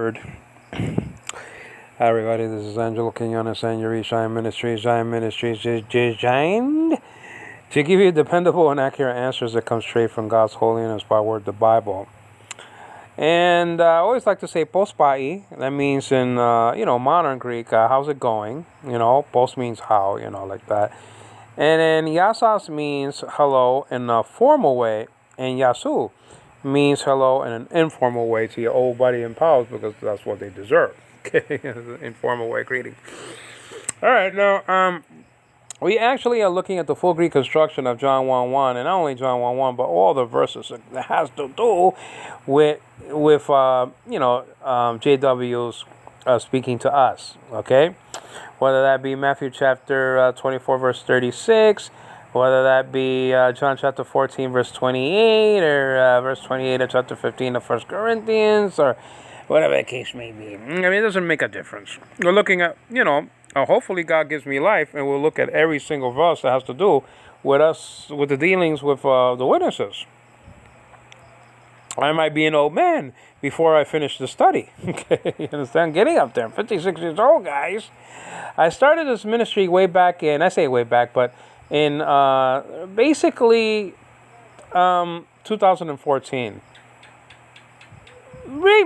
word. Hi everybody, this is Angelo Quinones and your Zion Ministries is designed to give you dependable and accurate answers that come straight from God's holy and inspired word, the Bible. And I always like to say pospai. That means in modern Greek, how's it going? Post means how, like that. And then yasas means hello in a formal way, and yasu means hello in an informal way to your old buddy and pals because that's what they deserve. Okay, informal way greeting. All right, now we actually are looking at the full Greek construction of John 1:1, and not only John 1:1, but all the verses that has to do with JW's speaking to us. Okay, whether that be Matthew chapter 24 verse 36, whether that be John chapter 14 verse 28, or verse 28 of chapter 15 of 1 Corinthians, or whatever the case may be. I mean, it doesn't make a difference. We're looking at, hopefully God gives me life, and we'll look at every single verse that has to do with us, with the dealings with the witnesses. I might be an old man before I finish the study. Okay, you understand? Getting up there. I'm 56 years old, guys. I started this ministry way back in, I say way back, but in basically 2014.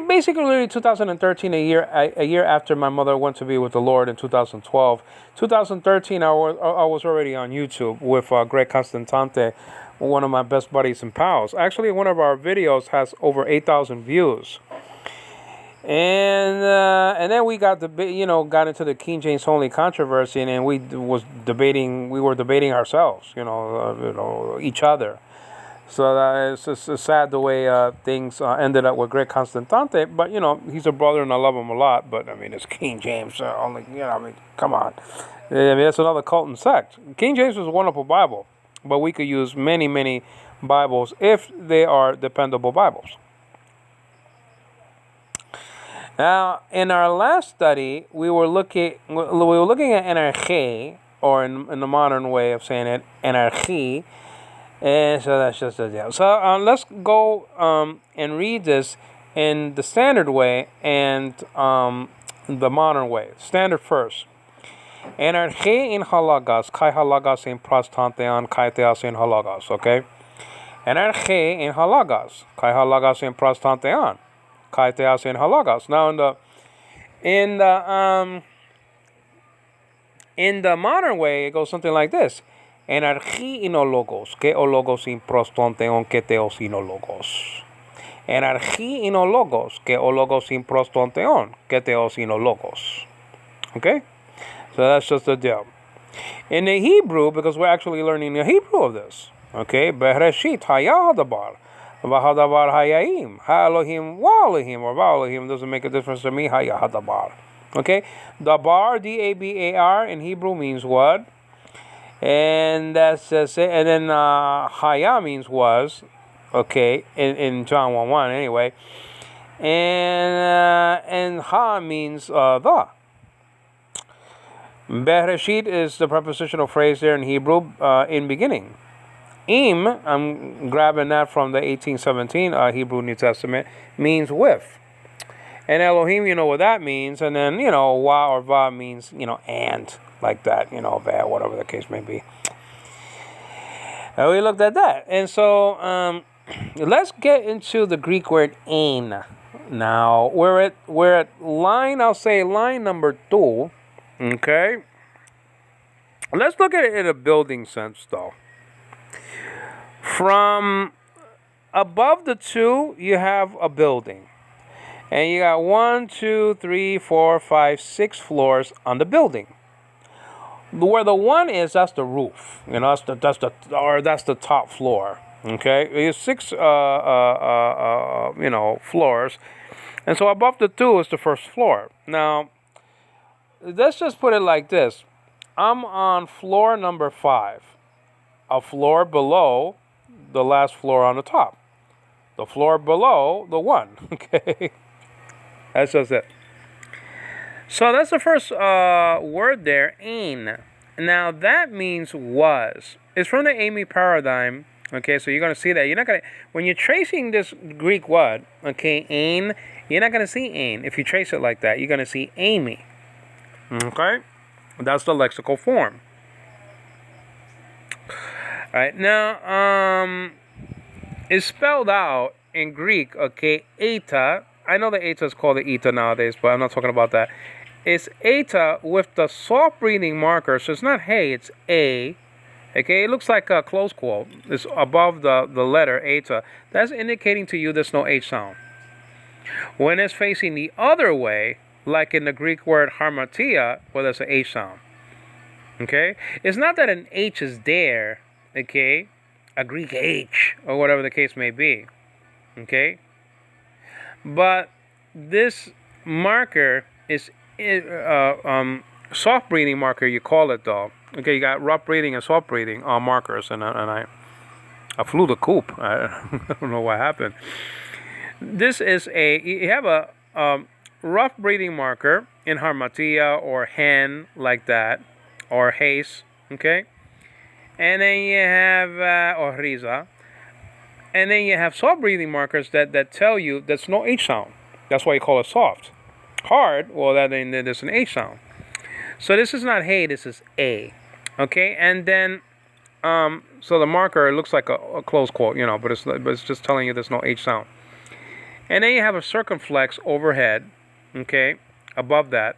Basically 2013, a year after my mother went to be with the Lord in 2012. 2013, I was already on YouTube with Greg Constantante, one of my best buddies and pals. Actually, one of our videos has over 8,000 views. And then we got into the King James only controversy, and we were debating ourselves, each other. So it's just sad the way things ended up with Greg Constantante. But, he's a brother and I love him a lot. But, I mean, it's King James. Come on. I mean, that's another cult and sect. King James is a wonderful Bible. But we could use many, many Bibles if they are dependable Bibles. Now, in our last study, we were looking at energy, or in the modern way of saying it, energy. And so that's just a deal. So let's go and read this in the standard way and the modern way. Standard first. Energy in halagas, kai halagas in prostanteon, kai theos in halagas. Okay. Energy in halagas, kai halagas in prostanteon, kai theos in halagas. Now in the modern way, it goes something like this. Energy inologos, que ologos in prostonteon, que theos inologos. Energy inologos, que ologos in prostonteon, que theos inologos. Okay? So that's just the deal. In the Hebrew, because we're actually learning the Hebrew of this. Okay? Bereshit haya hadabar, v'hadabar hayaim, ha-Elohim, wa-Elohim, or va-Elohim, doesn't make a difference to me, haya hadabar. Okay? Dabar, D-A-B-A-R, in Hebrew means what? And that's just it. And then haya means was, okay, in John 1:1 anyway. And ha means the. Bereshit is the prepositional phrase there in Hebrew, in beginning. Im, I'm grabbing that from the 1817 Hebrew New Testament, means with. And Elohim, you know what that means. And then, wa or va means, and. Like that, that, whatever the case may be. And we looked at that. And so let's get into the Greek word ein. Now, we're at line number 2. Okay? Let's look at it in a building sense, though. From above the 2, you have a building. And you got 1, 2, 3, 4, 5, 6 floors on the building. Where the 1 is, that's the roof. That's the top floor. Okay, there's 6 floors, and so above the 2 is the first floor. Now, let's just put it like this: I'm on floor number 5, a floor below the last floor on the top, the floor below the 1. Okay, that's just it. So that's the first word there, ein. Now that means was. It's from the Amy paradigm Okay, so you're going to see that. You're not going to, when you're tracing this Greek word, okay, ain, you're not going to see ain. If you trace it like that, you're going to see Amy. Okay? That's the lexical form. All right, now, it's spelled out in Greek, okay, eta. I know the eta is called the eta nowadays, but I'm not talking about that. It's eta with the soft breathing marker, so it's not hey, it's a. Okay, it looks like a close quote. It's above the letter eta. That's indicating to you there's no H sound. When it's facing the other way, like in the Greek word harmatia, well, there's an H sound. Okay? It's not that an H is there, okay? A Greek H, or whatever the case may be. Okay? But this marker is soft breathing marker, you call it though. Okay, you got rough breathing and soft breathing markers, and I flew the coop. I don't know what happened. This is you have a rough breathing marker in harmatia or hen like that, or haze, okay? And then you have, or risa. And then you have soft breathing markers that tell you there's no H sound. That's why you call it soft. Hard, well, then there's an H sound. So this is not hey, this is a. Okay, and then, so the marker looks like a close quote, but it's just telling you there's no H sound. And then you have a circumflex overhead, okay, above that.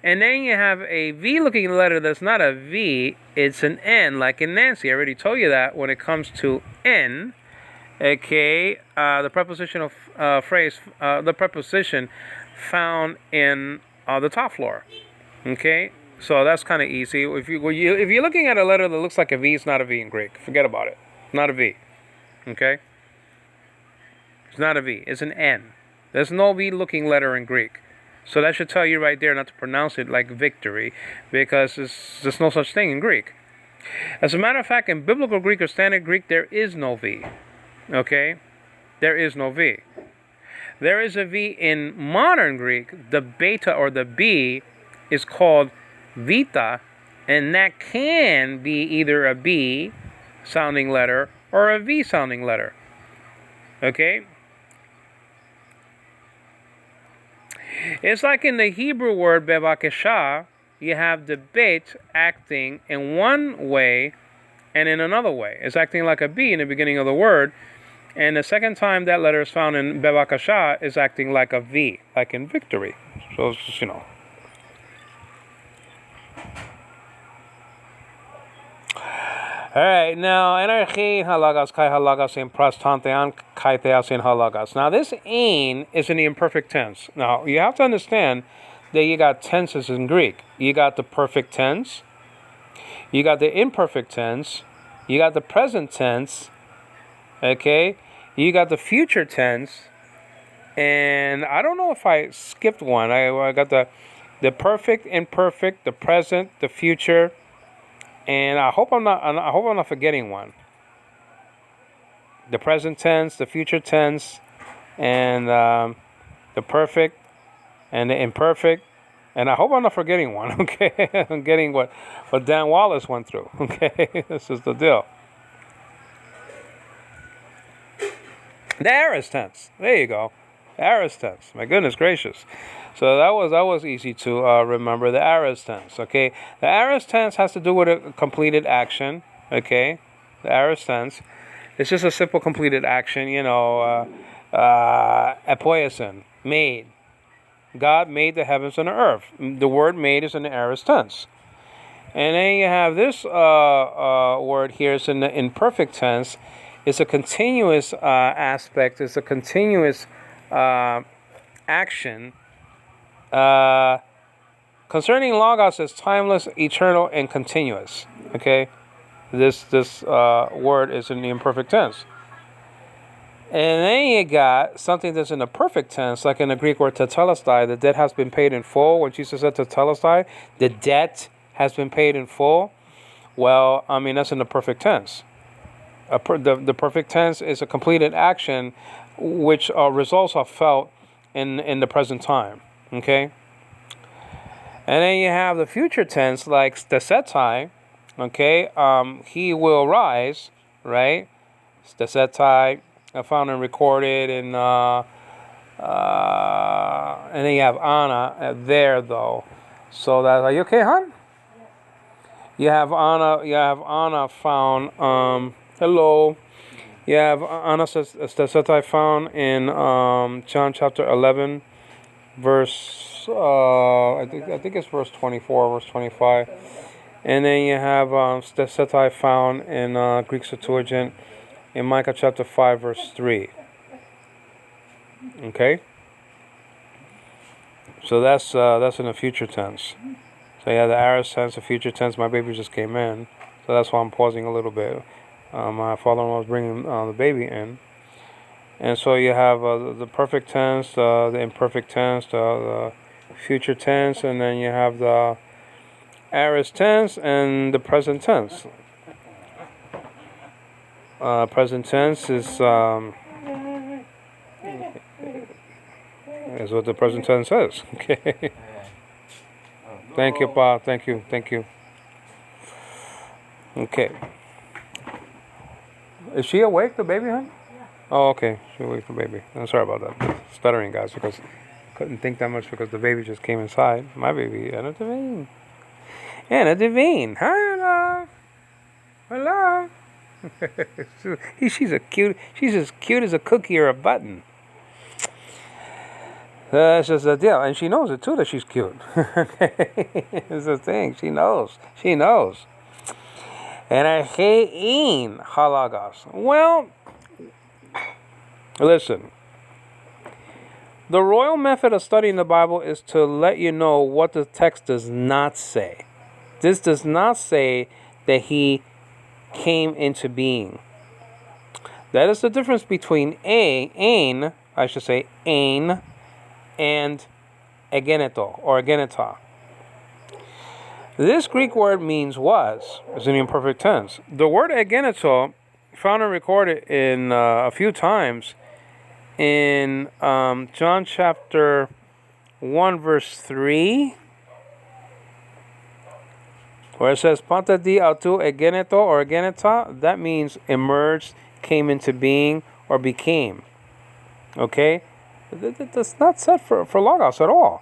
And then you have a V-looking letter that's not a V, it's an N, like in Nancy. I already told you that when it comes to N, okay, the prepositional phrase, the preposition found in the top floor, okay? So that's kind of easy. If you're looking at a letter that looks like a V, it's not a V in Greek. Forget about it. Not a V, okay? It's not a V. It's an N. There's no V-looking letter in Greek. So that should tell you right there not to pronounce it like victory, because there's no such thing in Greek. As a matter of fact, in Biblical Greek or Standard Greek, there is no V. Okay? There is no V. There is a V in modern Greek. The beta or the B is called vita, and that can be either a B sounding letter or a V sounding letter. Okay? It's like in the Hebrew word bevakesha, you have the bet acting in one way and in another way. It's acting like a B in the beginning of the word, and the second time that letter is found in bevakesha is acting like a V, like in victory. So it's just, Alright, now, energy halagas, kai halagas, in prastantean, kai theas in halagas. Now, this ain is in the imperfect tense. Now, you have to understand that you got tenses in Greek. You got the perfect tense, you got the imperfect tense, you got the present tense, okay? You got the future tense, and I don't know if I skipped one. I got the perfect, imperfect, the present, the future. And I hope I'm not forgetting one. The present tense, the future tense, and the perfect, and the imperfect, and I hope I'm not forgetting one. Okay, I'm getting what Dan Wallace went through. Okay, this is the deal. The aorist tense. There you go. The aorist tense. My goodness gracious. So that was easy to remember, the aorist tense, okay? The aorist tense has to do with a completed action, okay? The aorist tense. It's just a simple completed action, apoiesin, made. God made the heavens and the earth. The word made is in the aorist tense. And then you have this word here, it's in the imperfect tense. It's a continuous aspect, it's a continuous action. Concerning logos is timeless, eternal, and continuous. Okay, this word is in the imperfect tense. And then you got something that's in the perfect tense, like in the Greek word tetelestai, the debt has been paid in full. When Jesus said tetelestai, the debt has been paid in full. Well, I mean, that's in the perfect tense. The perfect tense is a completed action which results are felt in the present time. Okay? And then you have the future tense, like the setai. Okay? He will rise, right? Stesetai, found and recorded, and then you have Anna there though. So that, are you okay, hon? You have Anna. You have Anna found. Hello. You have Anna Stesetai found in John chapter 11, verse. I think it's verse 24, verse 25. And then you have Stesetai found in Greek Septuagint in Micah chapter 5, verse 3. Okay? So that's in the future tense. So yeah, the aorist tense, the future tense. My baby just came in, so that's why I'm pausing a little bit. My father-in-law was bringing the baby in, and so you have the perfect tense, the imperfect tense, the future tense, and then you have the aorist tense and the present tense. Present tense is what the present tense says. Okay. Thank you, Pa. Thank you. Okay. Is she awake, the baby, huh? Oh, okay. She awake, the baby. I'm sorry about that. Stuttering, guys, because couldn't think that much because the baby just came inside. My baby, Anna Devine. Anna Devine. Hi, hello. She's as cute as a cookie or a button. That's just the deal. And she knows it too that she's cute. It's the thing. She knows. And I hate halagos. Well, listen. The royal method of studying the Bible is to let you know what the text does not say. This does not say that he came into being. That is the difference between ein, and egeneto or egeneta. This Greek word means was, is in the imperfect tense. The word egeneto, found and recorded in a few times in John chapter 1 verse 3, where it says Panta di autu egeneto or egeneta. That means emerged, came into being, or became. Okay? That's not said for logos at all.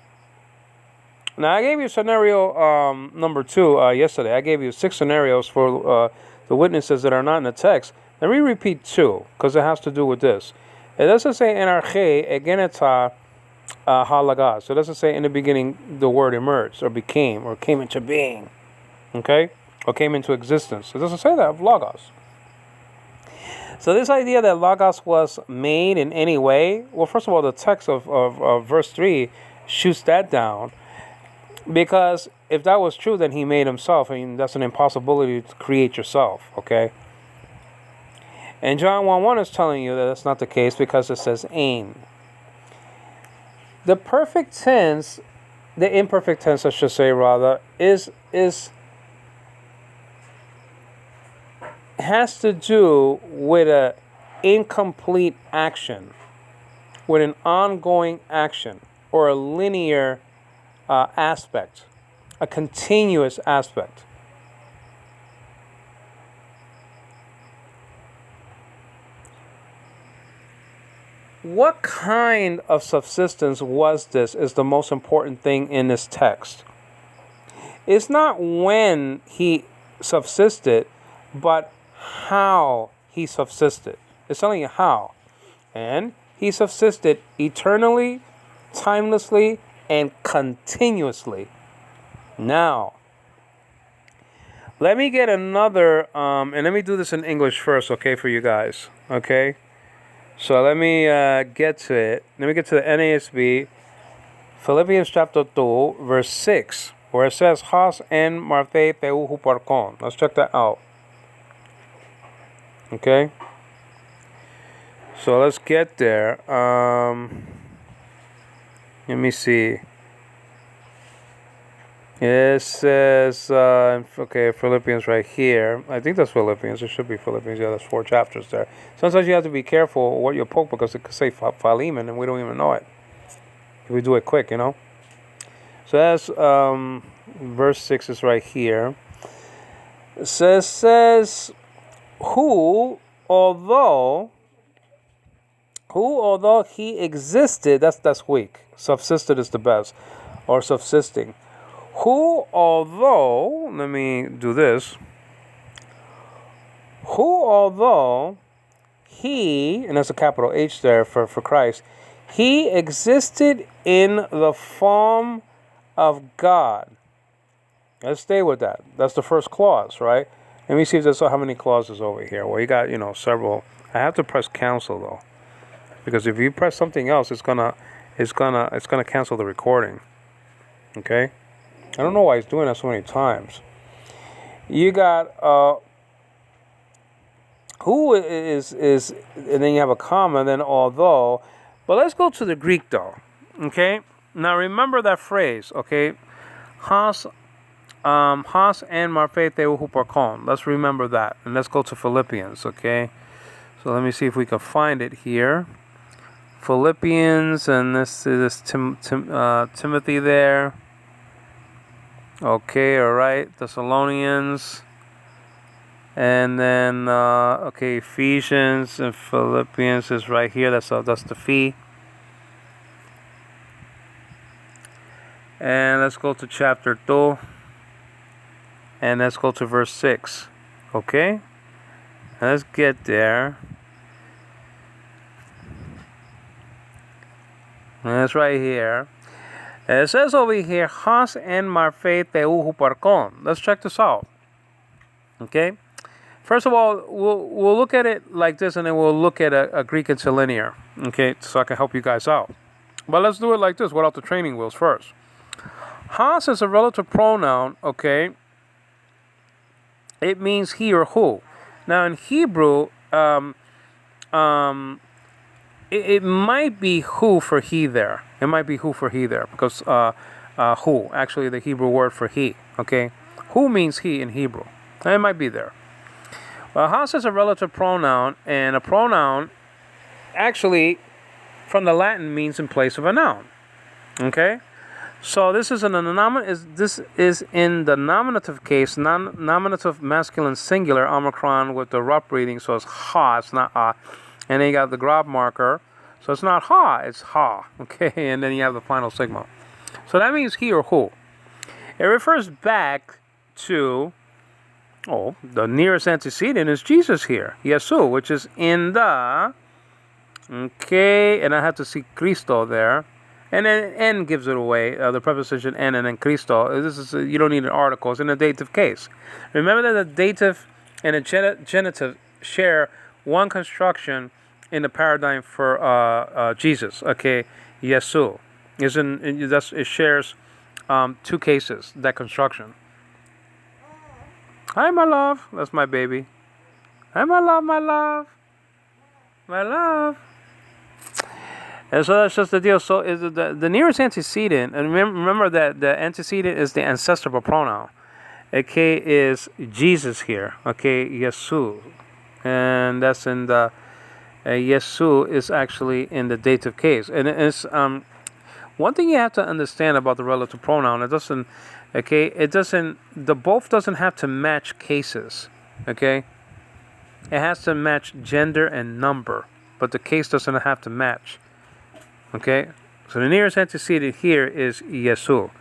Now, I gave you scenario number 2 yesterday. I gave you 6 scenarios for the witnesses that are not in the text. Let me repeat 2, because it has to do with this. It doesn't say enarche egeneta halagos. So it doesn't say in the beginning the word emerged, or became, or came into being. Okay? Or came into existence. It doesn't say that of logos. So this idea that logos was made in any way, well, first of all, the text of verse 3 shoots that down. Because if that was true, then he made himself. I mean, that's an impossibility to create yourself, okay? And John 1:1 is telling you that that's not the case because it says ein. The perfect tense, the imperfect tense, I should say rather, has to do with an incomplete action, with an ongoing action, or a linear aspect, a continuous aspect. What kind of subsistence was this is the most important thing in this text. It's not when he subsisted, but how he subsisted. It's telling you how. And he subsisted eternally, timelessly, and continuously. Now, let me get another, and let me do this in English first, okay, for you guys, okay? So let me get to it. Let me get to the NASB, Philippians chapter 2, verse 6, where it says, Has en Marte peu huparkon. Let's check that out. Okay? So let's get there. Let me see. It says, okay, Philippians right here. I think that's Philippians. It should be Philippians. Yeah, there's 4 chapters there. Sometimes you have to be careful what you poke because it could say Philemon and we don't even know it. If we do it quick, you know. So that's verse 6 is right here. It says, who, although he existed, that's weak. Subsisted is the best, or subsisting. Who, although, let me do this. Who, although he, and there's a capital H there for Christ, he existed in the form of God. Let's stay with that. That's the first clause, right? Let me see if there's how many clauses over here. Well, you got, several. I have to press cancel though, because if you press something else, it's gonna cancel the recording. Okay? I don't know why he's doing that so many times. You got who is, and then you have a comma, then although. But let's go to the Greek though. Okay? Now remember that phrase, okay? Has and marphe theu huparkon. Let's remember that. And let's go to Philippians, okay? So let me see if we can find it here. Philippians, and this is Timothy there. Okay, all right. Thessalonians. And then, Ephesians and Philippians is right here. That's the fee. And let's go to chapter 2. And let's go to verse 6. Okay? Let's get there. And it's right here. It says over here, Has en marphe theu huparkon. Let's check this out. Okay? First of all, we'll look at it like this, and then we'll look at a Greek interlinear. Okay? So I can help you guys out. But let's do it like this, without the training wheels first. Has is a relative pronoun, okay? It means he or who. Now in Hebrew, it might be who for he there. It might be who for he there, because who, actually the Hebrew word for he, okay? Who means he in Hebrew. It might be there. Well, has is a relative pronoun, and a pronoun actually from the Latin means in place of a noun. Okay? So this is in the nominative case, nominative masculine singular omicron with the rough reading, so it's ha, it's not ah. And then you got the grab marker, so it's not ha, it's ha. Okay, and then you have the final sigma. So that means he or who. It refers back to, the nearest antecedent is Jesus here, Yesu, which is in the, okay, and I have to see Cristo there. And then N gives it away, the preposition N and then Cristo. This is you don't need an article. It's in a dative case. Remember that the dative and the genitive share one construction in the paradigm for Jesus. Okay, Yesu it shares two cases, that construction. Hi, my love. That's my baby. Hi, my love, my love, my love. And so that's just the deal. So is the nearest antecedent, and remember that the antecedent is the ancestor of a pronoun. Okay, is Jesus here. Okay, Yesu, and that's in the Yesu is actually in the dative case. And it's one thing you have to understand about the relative pronoun. The both doesn't have to match cases. Okay, it has to match gender and number, but the case doesn't have to match. Okay, so the nearest antecedent here is Yesu.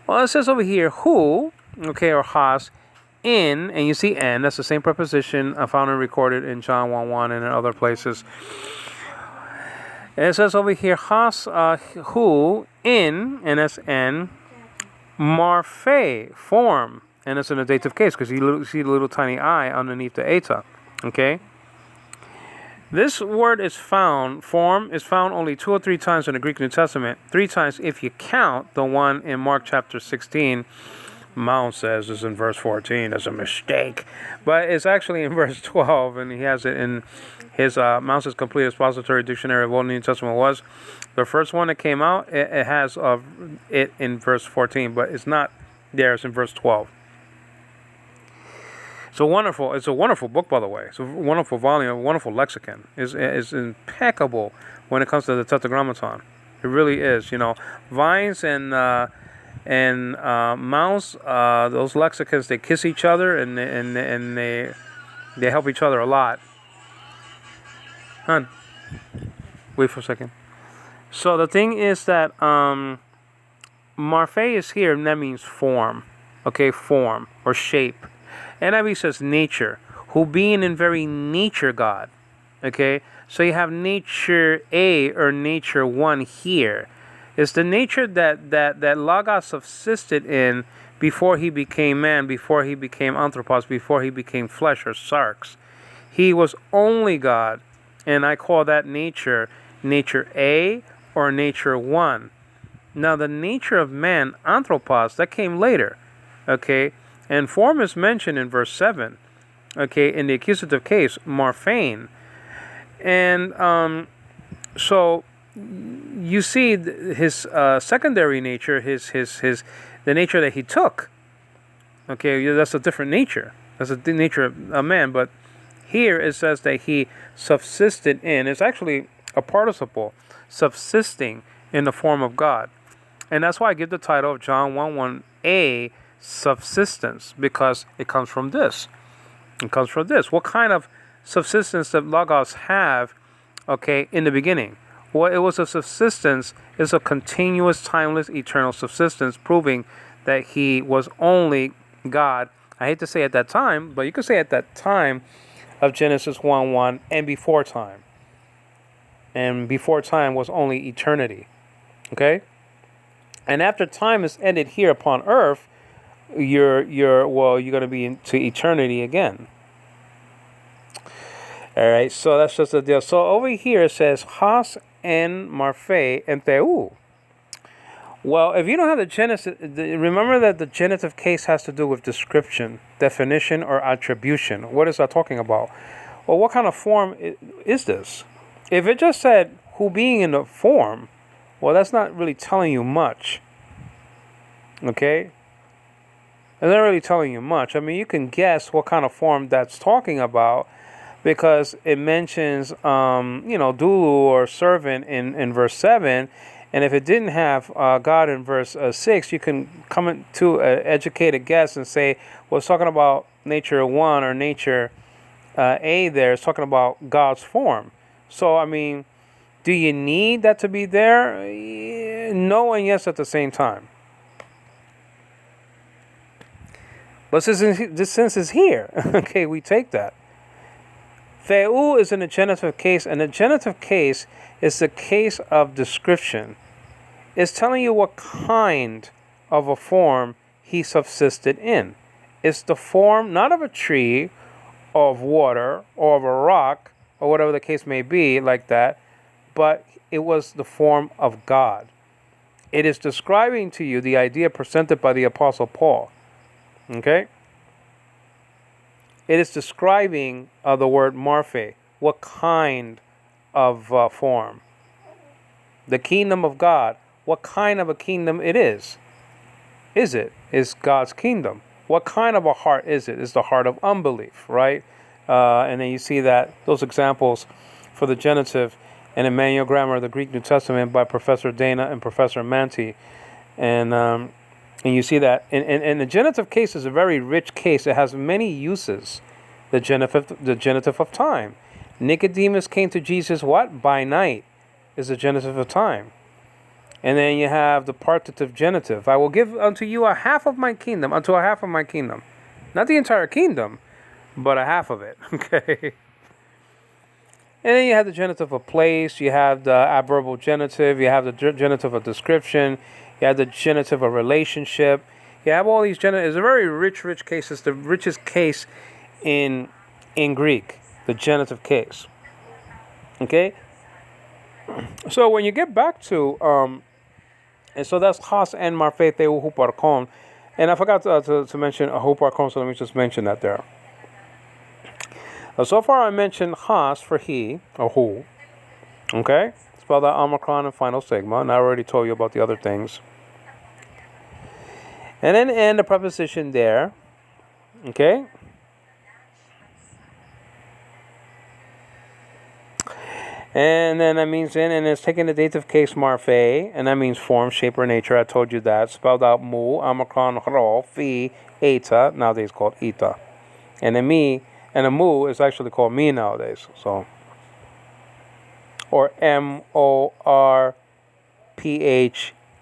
Well, it says over here who, okay, or has, in, and you see N, that's the same preposition found and recorded in John 1:1 and in other places. And it says over here has, who, in, and that's N, marphe, form, and it's in a dative case because you see the little tiny I underneath the eta, okay? This word form is found only 2 or 3 times in the Greek New Testament. 3 times if you count the one in Mark chapter 16. Mount says is in verse 14. That's a mistake. But it's actually in verse 12, and he has it in his Mount's Complete Expository Dictionary of Old and New Testament was. The first one that came out, it has it in verse 14, but it's not there. It's in verse 12. It's a wonderful book, by the way. It's a wonderful volume, a wonderful lexicon. It's impeccable when it comes to the Tetragrammaton. It really is. Vines and Mounts, those lexicons, they kiss each other and they They help each other a lot. Hun, wait for a second. So the thing is that Marphe is here, and that means form. Okay, form or shape. NIV says nature, who being in very nature God. Okay, so you have nature A or nature one here. It's the nature that Logos subsisted in before he became man, before he became anthropos, before he became flesh or sarx. He was only God, and I call that nature A or nature one. Now the nature of man, anthropos, that came later. Okay, and form is mentioned in verse 7. Okay, in the accusative case, Marphane. And so you see his secondary nature, his the nature that he took. Okay, that's a different nature. That's the nature of a man. But here it says that he subsisted in. It's actually a participle, subsisting in the form of God. And that's why I give the title of John 1:1a subsistence, because it comes from this. It comes from this. What kind of subsistence did Logos have, okay, in the beginning? Well, it was a subsistence. It's a continuous, timeless, eternal subsistence, proving that he was only God. I hate to say at that time, but you could say at that time of Genesis 1:1 and before time. And before time was only eternity. Okay? And after time is ended here upon earth, you're going to be into eternity again. All right, so that's just the deal. So over here it says Has en Marphe en Theu. Well, if you don't have the Genesis, remember that the genitive case has to do with description, definition, or attribution. What is that talking about? Well, what kind of form is this? If it just said who being in the form, well, that's not really telling you much. Okay? It's not really telling you much. I mean, you can guess what kind of form that's talking about because it mentions, Dulu or servant in verse 7. And if it didn't have God in verse 6, you can come to an educated guess and say, well, it's talking about nature 1 or nature A there. It's talking about God's form. So, I mean, do you need that to be there? No and yes at the same time. But since it's here, okay, we take that. Theu is in the genitive case, and the genitive case is the case of description. It's telling you what kind of a form he subsisted in. It's the form not of a tree, or of water, or of a rock, or whatever the case may be, like that, but it was the form of God. It is describing to you the idea presented by the Apostle Paul. Okay? It is describing the word Marphe. What kind of form? The kingdom of God. What kind of a kingdom it is? Is God's kingdom. What kind of a heart is it? It's the heart of unbelief, right? And then you see that those examples for the genitive and Emmanuel Grammar of the Greek New Testament by Professor Dana and Professor Manti. And you see that. And the genitive case is a very rich case. It has many uses. The genitive of time. Nicodemus came to Jesus, what? By night is the genitive of time. And then you have the partitive genitive. I will give unto you a half of my kingdom, unto a half of my kingdom. Not the entire kingdom, but a half of it. Okay. And then you have the genitive of place. You have the adverbial genitive. You have the genitive of description. You have the genitive of relationship. You have all these genitives. It's a very rich case. It's the richest case in Greek, the genitive case. Okay? So when you get back to, and so that's Has en Marphe Theu Huparkon. And I forgot to mention a Huparkon, so let me just mention that there. So far I mentioned Has for he, or who. Okay? Spelled out Omicron and final sigma, and I already told you about the other things. And then end the preposition there. Okay? And then that means in, and it's taking the dative case Marphe, and that means form, shape, or nature. I told you that. Spelled out mu, Omicron, ro, phi, eta, nowadays called eta. And then me And a mu is actually called me nowadays. So, or Morphe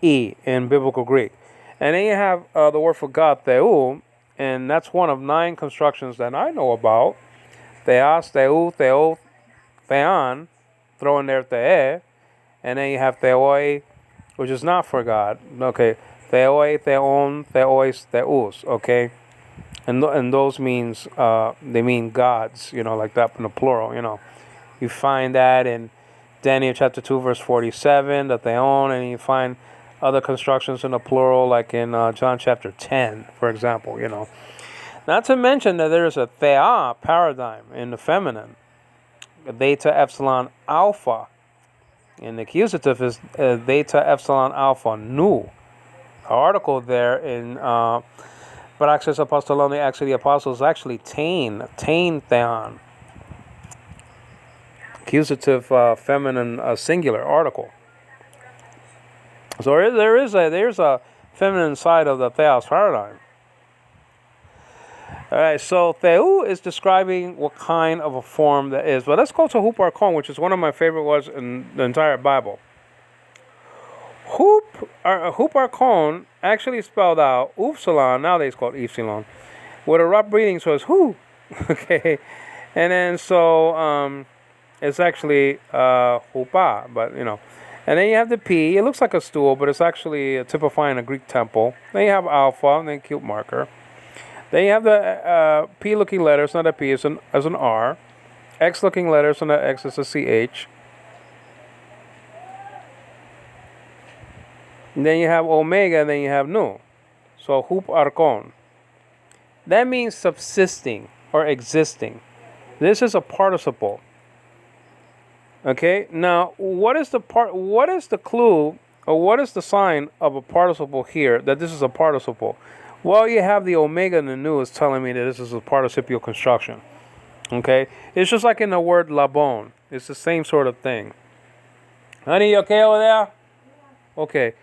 in biblical Greek. And then you have the word for God, Theou, and that's one of 9 constructions that I know about. Theos, Theou, Theo, Theon, throw in there The'e, and then you have Theoi, which is not for God. Okay, Theoi, Theon, Theois, Theus. Okay, and those means they mean gods. Like that in the plural. You find that in Daniel chapter 2 verse 47, the Theon, and you find other constructions in the plural, like in John chapter 10, for example. Not to mention that there's a Thea paradigm in the feminine, Theta Epsilon Alpha. And the accusative is Theta Epsilon Alpha Nu. The article there in Praxis Apostolorum, Acts of the Apostles, actually Tain Theon. Accusative feminine singular article. So there's a feminine side of the Theos paradigm. All right, so Theou is describing what kind of a form that is. But let's go to Huparkon, which is one of my favorite words in the entire Bible. Huparkon actually spelled out Upsilon, nowadays called Epsilon, with a rough reading, so it's Hu. Okay, and then so it's actually Hupa, but and then you have the P. It looks like a stool, but it's actually typifying a Greek temple. Then you have Alpha, and then cute marker. Then you have the P-looking letters, not a P, as an R. X-looking letters, not an X, it's a CH. And then you have Omega, and then you have Nu. So, Huparkon. That means subsisting or existing. This is a participle. Okay? Now, what is the clue, or what is the sign of a participle here that this is a participle? Well, you have the Omega and the Nu is telling me that this is a participial construction. Okay? It's just like in the word labon. It's the same sort of thing. Honey, you okay over there? Okay.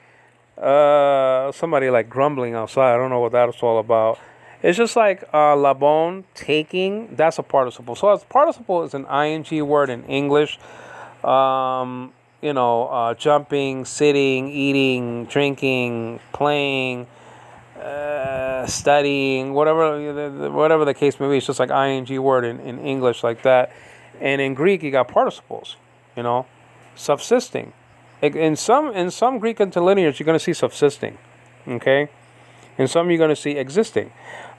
Somebody like grumbling outside. I don't know what that's all about. It's just like labon, taking. That's a participle. So a participle is an ing word in English. Jumping, sitting, eating, drinking, playing, studying, whatever the case may be. It's just like ing word in English, like that. And in Greek, you got participles. Subsisting. In some Greek interlinears, you're going to see subsisting. Okay. In some, you're going to see existing.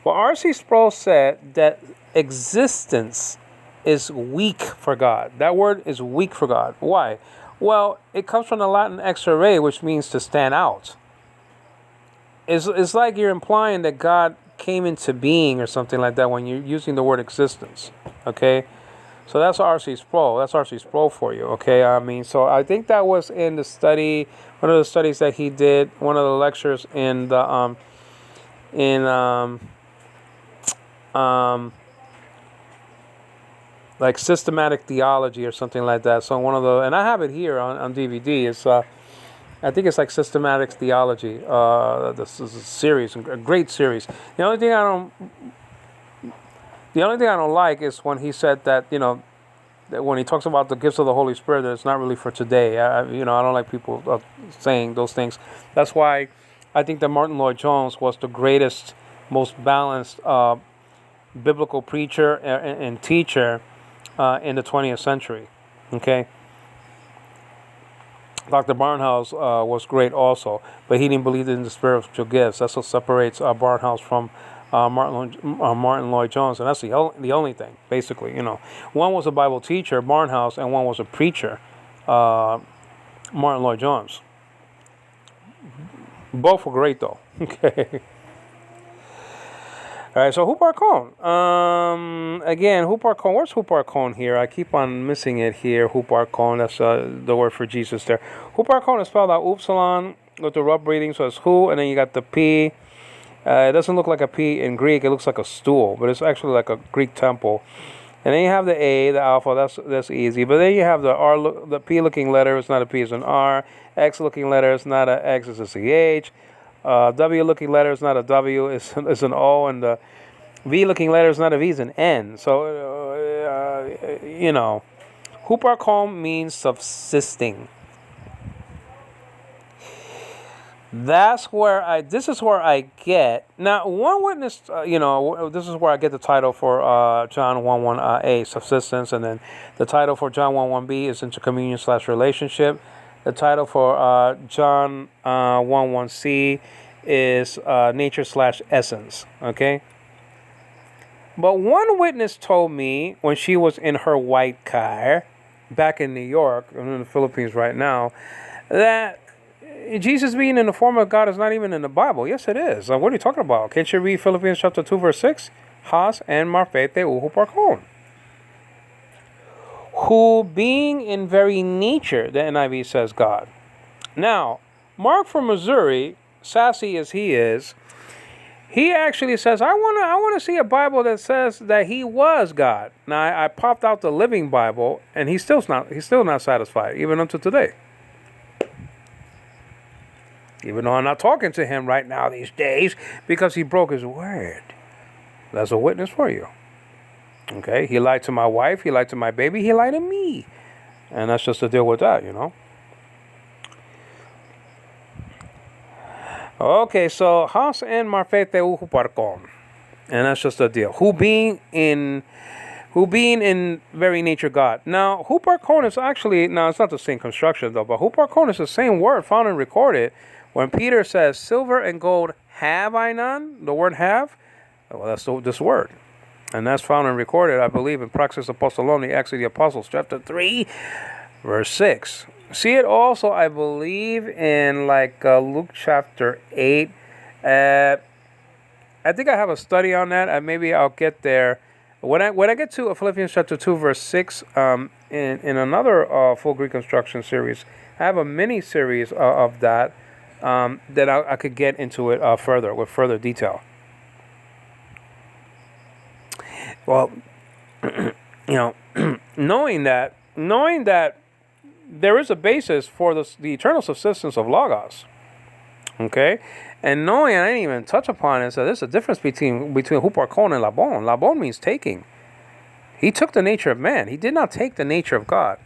Well, R.C. Sproul said that existence is weak for God. That word is weak for God. Why? Well, it comes from the Latin exere, which means to stand out. It's like you're implying that God came into being or something like that when you're using the word existence. Okay? So that's R.C. Sproul. That's R.C. Sproul for you. Okay? So I think that was in the study, one of the studies that he did, one of the lectures in the, like systematic theology or something like that. So and I have it here on DVD. It's I think it's like systematic theology. This is a series, a great series. The only thing I don't like is when he said that that when he talks about the gifts of the Holy Spirit, that it's not really for today. I don't like people saying those things. That's why I think that Martin Lloyd-Jones was the greatest, most balanced biblical preacher and teacher in the 20th century. Okay. Dr. Barnhouse was great also, but he didn't believe in the spiritual gifts. That's what separates Barnhouse from Martin Lloyd-Jones, and that's the only thing, basically. One was a Bible teacher, Barnhouse, and one was a preacher, Martin Lloyd-Jones. Both were great, though. Okay. All right, so Huparkon. Again, Huparkon. Where's Huparkon here? I keep on missing it here. Huparkon. That's the word for Jesus there. Huparkon is spelled out Upsilon with the rough reading, so it's Hu, and then you got the P. It doesn't look like a P in Greek. It looks like a stool, but it's actually like a Greek temple. And then you have the A, the alpha. That's easy. But then you have the R, the P-looking letter. It's not a P. It's an R. X-looking letter. It's not an X. It's a CH. W-looking letter is not a W, it's an O, and the V looking letters, not a V, is an N. So, huparchon means subsisting. This is where I get, now one witness, this is where I get the title for John 1:1a, subsistence, and then the title for John 1:1b is intercommunion/relationship. The title for John 1:1c is nature/essence, okay? But one witness told me when she was in her white car back in New York, I'm in the Philippines right now, that Jesus being in the form of God is not even in the Bible. Yes, it is. What are you talking about? Can't you read Philippians chapter 2, verse 6? Has en marfete uhuparchon. Who being in very nature, the NIV says God. Now, Mark from Missouri, sassy as he is, he actually says, I want to see a Bible that says that he was God. Now, I popped out the Living Bible, and he's still not satisfied, even until today. Even though I'm not talking to him right now these days because he broke his word. That's a witness for you. Okay? He lied to my wife. He lied to my baby. He lied to me. And that's just to deal with that, Okay, so has en marfete uhuparchon. And that's just a deal. Who being in very nature God. Now, huparchon is actually, it's not the same construction though, but huparchon is the same word found and recorded when Peter says, silver and gold have I none, the word have, well, that's this word. And that's found and recorded, I believe, in Praxis Apostolorum, Acts of the Apostles, chapter 3, verse 6. See it also, I believe, in Luke chapter 8. I think I have a study on that. Maybe I'll get there. When I get to Philippians chapter 2, verse 6, in another full Greek construction series, I have a mini series of that. That I could get into it further with further detail. Well, knowing that there is a basis for the eternal subsistence of Logos, okay, and knowing I didn't even touch upon it, so there's a difference between huparchon and labon. Labon means taking. He took the nature of man. He did not take the nature of God.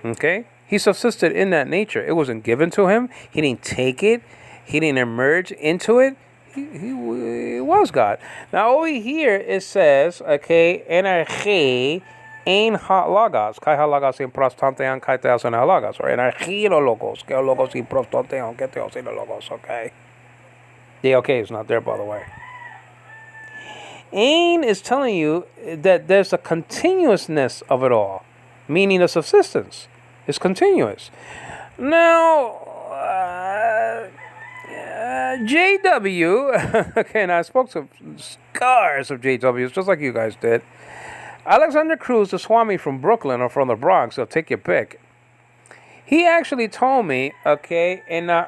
Okay. He subsisted in that nature. It wasn't given to him. He didn't take it. He didn't emerge into it. He was God. Now over here it says, okay, energy ein ha logos, kai ha logos in prostantean kai theos en ha logos, or energy lo logos, ke logos in prostantean ke theos en logos. Okay. The okay is not there, by the way. Ein is telling you that there's a continuousness of it all, meaning a subsistence. It's continuous. Now, JW, okay, and I spoke to scars of JWs, just like you guys did. Alexander Cruz, the Swami from Brooklyn or from the Bronx, so take your pick. He actually told me, okay, in the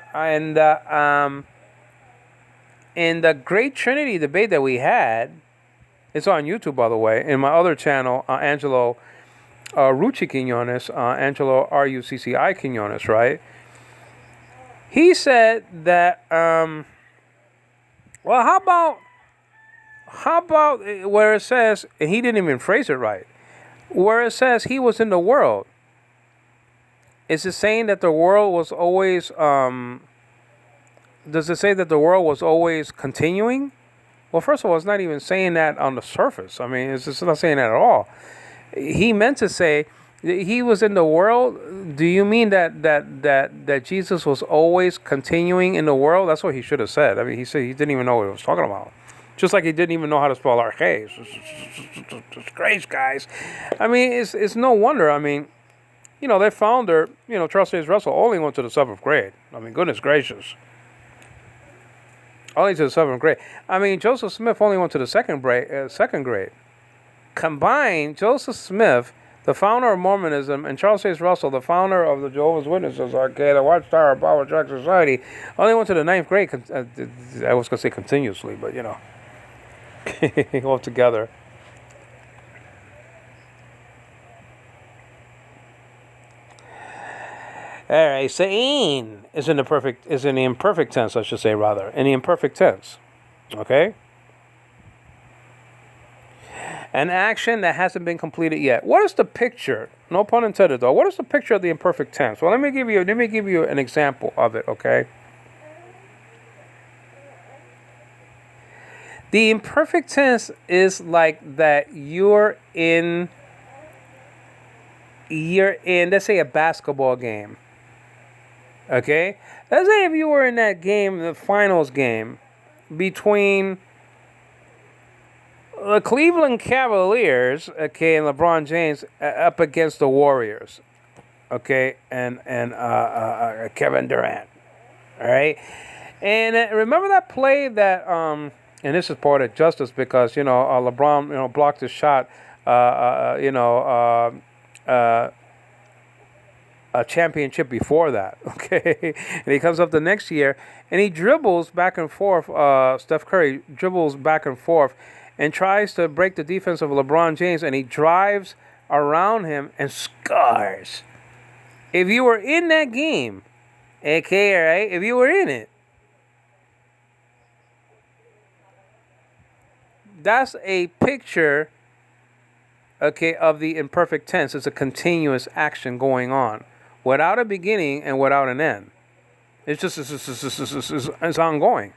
Great Trinity debate that we had, it's on YouTube, by the way, in my other channel, Angelo Rucci Quinones, Angelo Rucci Quinones, right? He said that, well, how about where it says, and he didn't even phrase it right, where it says he was in the world. Is it saying that the world was always, does it say that the world was always continuing? Well, first of all, it's not even saying that on the surface. I mean, it's just not saying that at all. He meant to say he was in the world. Do you mean that Jesus was always continuing in the world? That's what he should have said. I mean, he said he didn't even know what he was talking about. Just like he didn't even know how to spell arche. It's grace, guys. I mean, it's no wonder. I mean, their founder, Charles Taze Russell, only went to the 7th grade. I mean, goodness gracious. Only to the 7th grade. I mean, Joseph Smith only went to the second grade. Combined, Joseph Smith, the founder of Mormonism, and Charles Taze Russell, the founder of the Jehovah's Witnesses, okay, the Watchtower of Power Track Society, only went to the 9th grade. I was going to say continuously, but all together. All right, so ein is in the imperfect tense, I should say, rather, in the imperfect tense. Okay? An action that hasn't been completed yet. What is the picture? No pun intended, though. What is the picture of the imperfect tense? Well, let me give you an example of it. Okay. The imperfect tense is like that let's say a basketball game. Okay? Let's say if you were in that game, the finals game between the Cleveland Cavaliers, okay, and LeBron James up against the Warriors, okay, and Kevin Durant. All right? And remember that play that and this is poetic justice because LeBron blocked his shot a championship before that, okay? And he comes up the next year and he dribbles back and forth. Steph Curry dribbles back and forth and tries to break the defense of LeBron James, and he drives around him and scores. If you were in that game, okay, all right, if you were in it, that's a picture, okay, of the imperfect tense. It's a continuous action going on without a beginning and without an end. It's ongoing.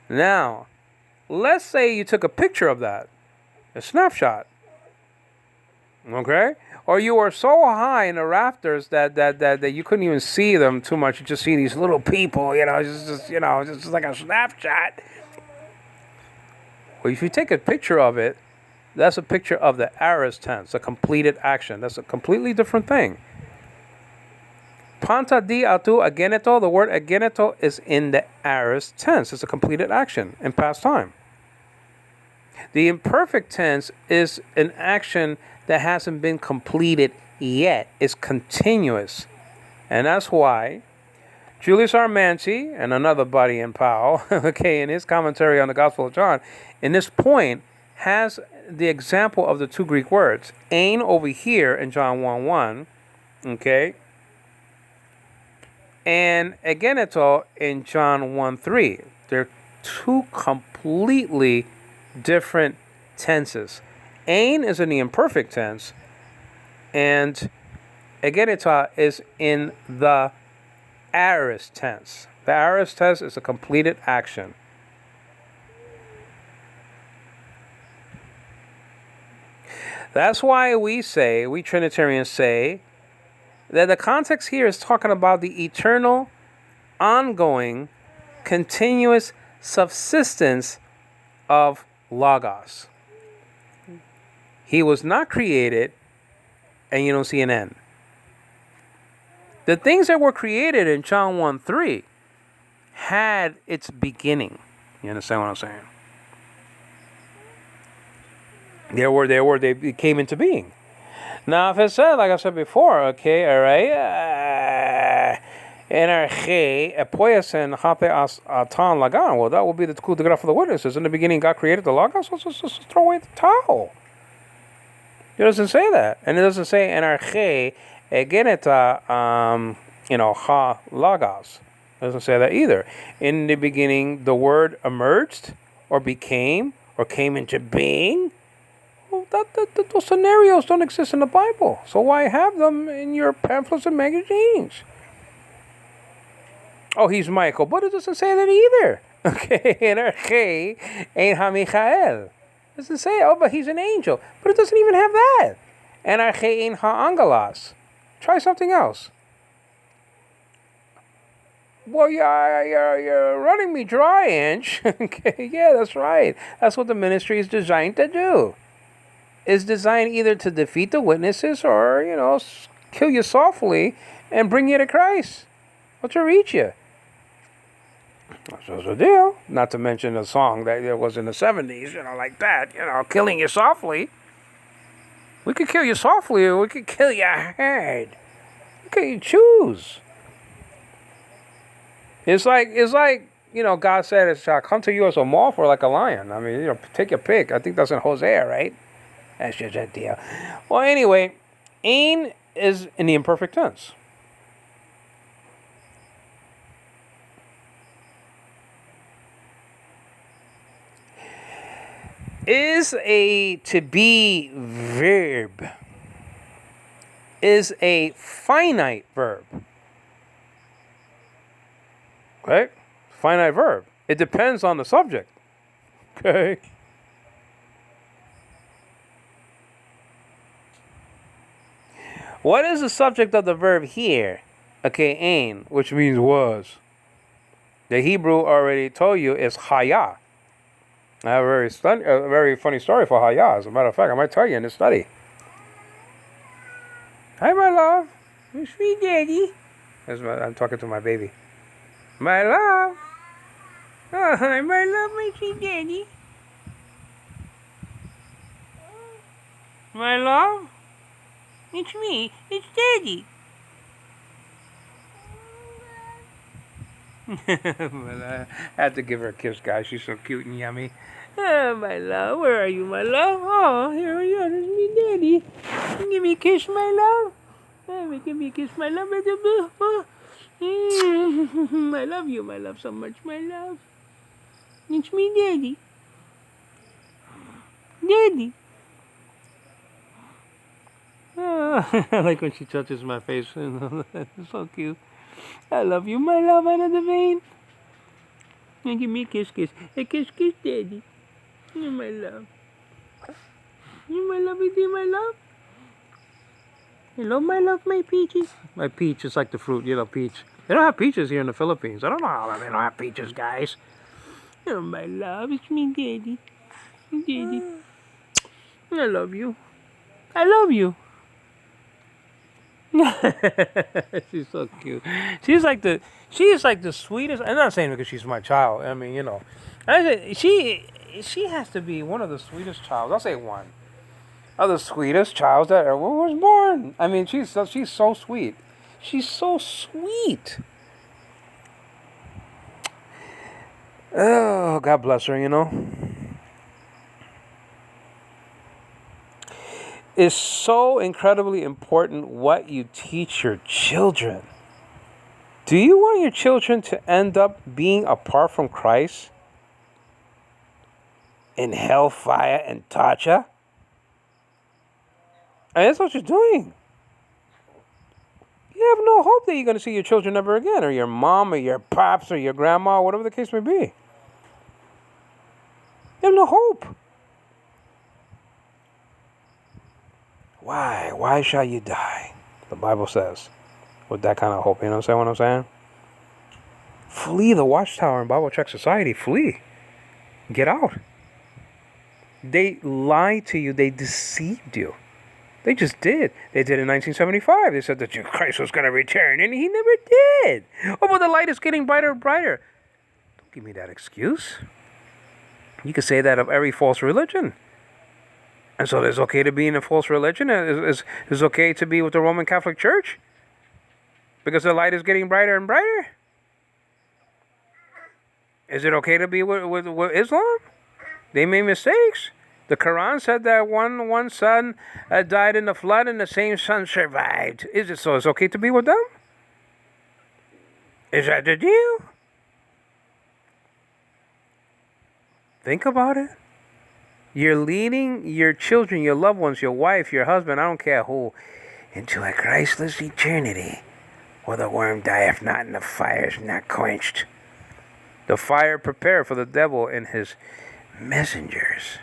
Now, let's say you took a picture of that, a snapshot, okay? Or you were so high in the rafters that you couldn't even see them too much. You just see these little people, just like a snapshot. Well, if you take a picture of it, that's a picture of the aorist tense, a completed action. That's a completely different thing. Panta di atu ageneto, the word ageneto is in the aorist tense. It's a completed action in past time. The imperfect tense is an action that hasn't been completed yet. It's continuous. And that's why Julius R. Manchi and another buddy in Powell, okay, in his commentary on the Gospel of John, in this point, has the example of the two Greek words. Ein over here in John 1:1, okay, and ageneto in John 1:3. They're two completely different tenses. Ein is in the imperfect tense, and ageneto is in the aorist tense. The aorist tense is a completed action. That's why we Trinitarians say, that the context here is talking about the eternal, ongoing, continuous subsistence of Logos. He was not created, and you don't see an end. The things that were created in John 1:3 had its beginning. You understand what I'm saying? They came into being. Now, if it said, like I said before, okay, all right, Energe, Epoyasen, Hape Atan Lagan, well, that will be the coup de grace for the witnesses. In the beginning, God created the Logos, so just throw away the towel. It doesn't say that. And it doesn't say Energe, Egeneta, Ha Logos. It doesn't say that either. In the beginning, the word emerged, or became, or came into being. Well, those scenarios don't exist in the Bible. So why have them in your pamphlets and magazines? Oh, he's Michael, but it doesn't say that either. Okay, Energe ain't HaMichael. It doesn't say, oh, but he's an angel. But it doesn't even have that. Energe ain't HaAngelos. Try something else. Well, you're running me dry, Inch. Okay, yeah, that's right. That's what the ministry is designed to do. It's designed either to defeat the witnesses or, kill you softly and bring you to Christ. Or to reach you. That's the deal. Not to mention a song that was in the 70s, like that, killing you softly. We could kill you softly or we could kill you hard. Okay, you choose. It's like God said, it shall come to you as a moth or like a lion. I mean, take your pick. I think that's in Hosea, right? That's just that deal. Well, anyway, ein is in the imperfect tense. Is a to be verb is a finite verb. Okay? Finite verb. It depends on the subject. Okay? What is the subject of the verb here? Okay, ain, which means was. The Hebrew already told you is haya. I have a very funny story for haya. As a matter of fact, I might tell you in this study. Hi, my love. It's me, Daddy. I'm talking to my baby. My love. Oh, hi, my love, my sweet Daddy. My love. It's me. It's Daddy. Well, I had to give her a kiss, guys. She's so cute and yummy. Oh, my love. Where are you, my love? Oh, here you are. It's me, Daddy. Give me a kiss, my love. Oh, give me a kiss, my love. Oh. I love you, my love, so much, my love. It's me, Daddy. Daddy. Oh, I like when she touches my face. It's so cute. I love you, my love, Anna Devane. And give me a kiss, kiss. A kiss, kiss, Daddy. You my love. You my love, you my love. Hello, my love, my peaches. My peach is like the fruit, peach. They don't have peaches here in the Philippines. I don't know how they don't have peaches, guys. Oh, my love, it's me, Daddy. Daddy. I love you. I love you. She's so cute. She's like the sweetest. I'm not saying because she's my child. I mean, she has to be one of the sweetest childs. I'll say one of the sweetest childs that ever was born. I mean, she's so sweet. She's so sweet. Oh, God bless her. It's so incredibly important what you teach your children. Do you want your children to end up being apart from Christ in hellfire and torture? And that's what you're doing. You have no hope that you're going to see your children ever again, or your mom, or your pops, or your grandma, whatever the case may be. You have no hope. Why? Why shall you die? The Bible says. With that kind of hope, you know what I'm saying? Flee the watchtower in Bible Tract Society. Flee. Get out. They lied to you. They deceived you. They just did. They did in 1975. They said that Christ was going to return, and he never did. Oh, but the light is getting brighter and brighter. Don't give me that excuse. You can say that of every false religion. And so it's okay to be in a false religion? It's okay to be with the Roman Catholic Church? Because the light is getting brighter and brighter? Is it okay to be with Islam? They made mistakes. The Quran said that one son died in the flood and the same son survived. So it's okay to be with them? Is that the deal? Think about it. You're leading your children, your loved ones, your wife, your husband, I don't care who, into a Christless eternity where the worm dieth not and the fire is not quenched. The fire prepared for the devil and his messengers.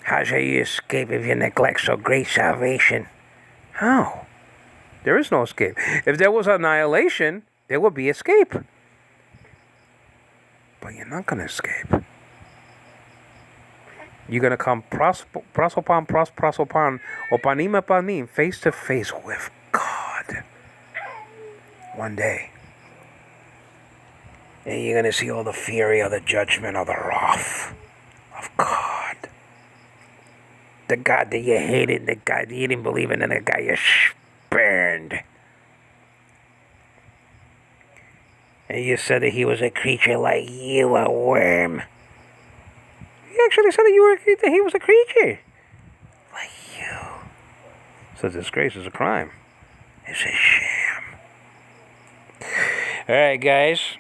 How shall you escape if you neglect so great salvation? How? There is no escape. If there was annihilation, there would be escape. But you're not going to escape. You're going to come prosopan, opanima panim, face to face with God. One day. And you're going to see all the fury of the judgment of the wrath of God. The God that you hated, the God that you didn't believe in, and the God you spurned. And you said that he was a creature like you, a worm. He actually said that he was a creature like you. So disgrace is a crime. It's a sham. All right, guys.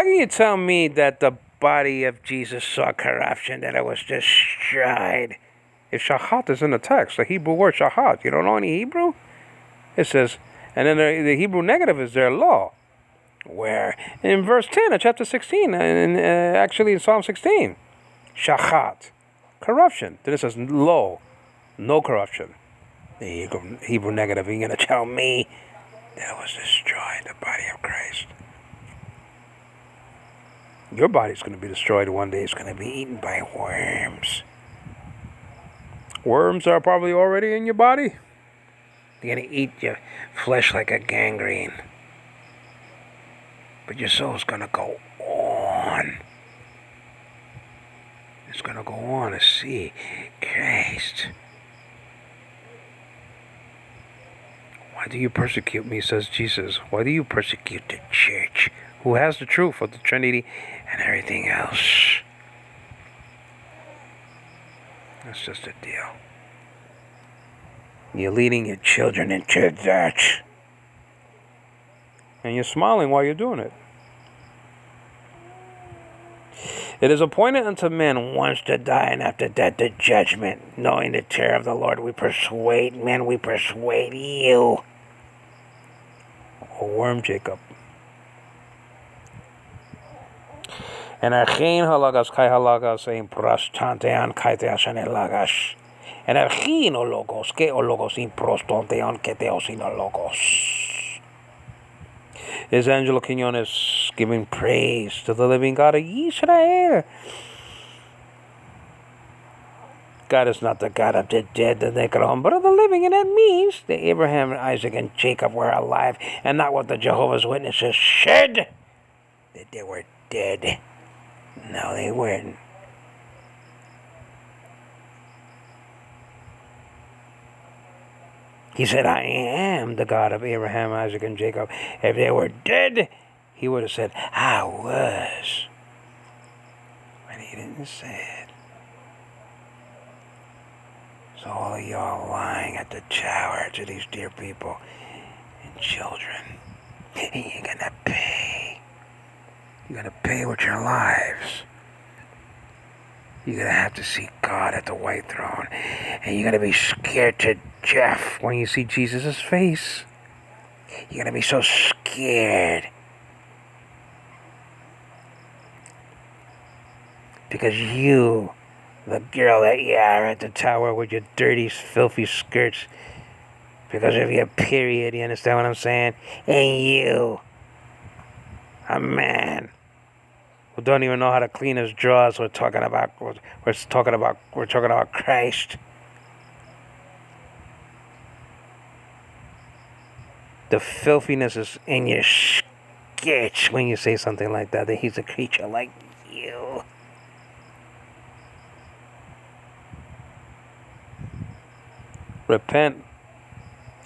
can you tell me that the body of Jesus saw corruption, that it was destroyed? If shahat is in the text, the Hebrew word shahat, you don't know any Hebrew? It says, and then the Hebrew negative is their law. Where? In verse 10 of chapter 16, and actually in Psalm 16, shahat, corruption. Then it says lo, no corruption. The Hebrew negative, you're going to tell me that it was destroyed, the body of Christ. Your body's going to be destroyed one day. It's going to be eaten by worms. Worms are probably already in your body. They're going to eat your flesh like a gangrene. But your soul's going to go on. It's going to go on to see Christ. Why do you persecute me, says Jesus? Why do you persecute the church, who has the truth of the Trinity and everything else? That's just a deal. You're leading your children into that. And you're smiling while you're doing it. It is appointed unto men once to die, and after that the judgment. Knowing the terror of the Lord, we persuade men, we persuade you. O worm Jacob. And archein halagas kai halagas ein prostantean kaiteas and halagas. And archein ologos ke ologos in prostantean keteos in ologos. Is Angelo Quinones giving praise to the living God of Israel. God is not the God of the dead, the Necron, but of the living, and that means that Abraham, Isaac, and Jacob were alive, and not what the Jehovah's Witnesses said, that they were dead. No, they weren't. He said, I am the God of Abraham, Isaac, and Jacob. If they were dead, he would have said, I was. But he didn't say it. So all of y'all lying at the tower to these dear people and children. And you're going to pay. You're going to pay with your lives. You're going to have to see God at the white throne. And you're going to be scared to death when you see Jesus' face. You're going to be so scared. Because you, the girl that you are at the tower with your dirty, filthy skirts, because of your period, you understand what I'm saying? And you, a man who don't even know how to clean his drawers, we're talking about Christ. The filthiness is in your sketch when you say something like that he's a creature like you. Repent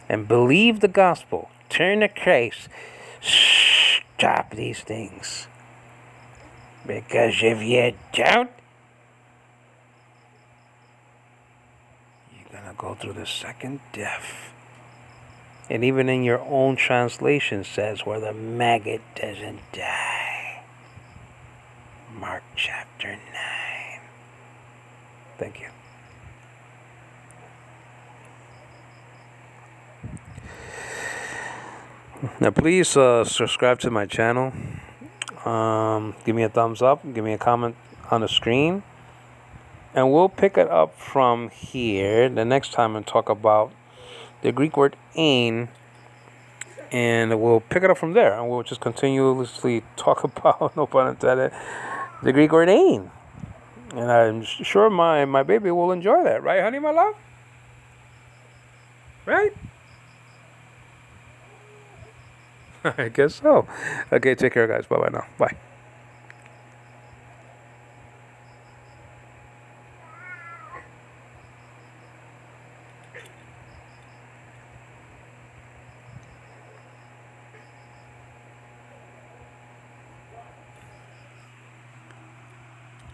and believe the gospel. Turn to Christ. Stop these things. Because if you don't, you're going to go through the second death. And even in your own translation says where the maggot doesn't die. Mark chapter 9. Thank you. Now please subscribe to my channel. Give me a thumbs up. Give me a comment on the screen. And we'll pick it up from here the next time and talk about the Greek word ein. And we'll pick it up from there. And we'll just continuously talk about, no pun intended, the Greek word ein. And I'm sure my baby will enjoy that. Right, honey, my love? Right? I guess so. Okay, take care, guys. Bye-bye now. Bye.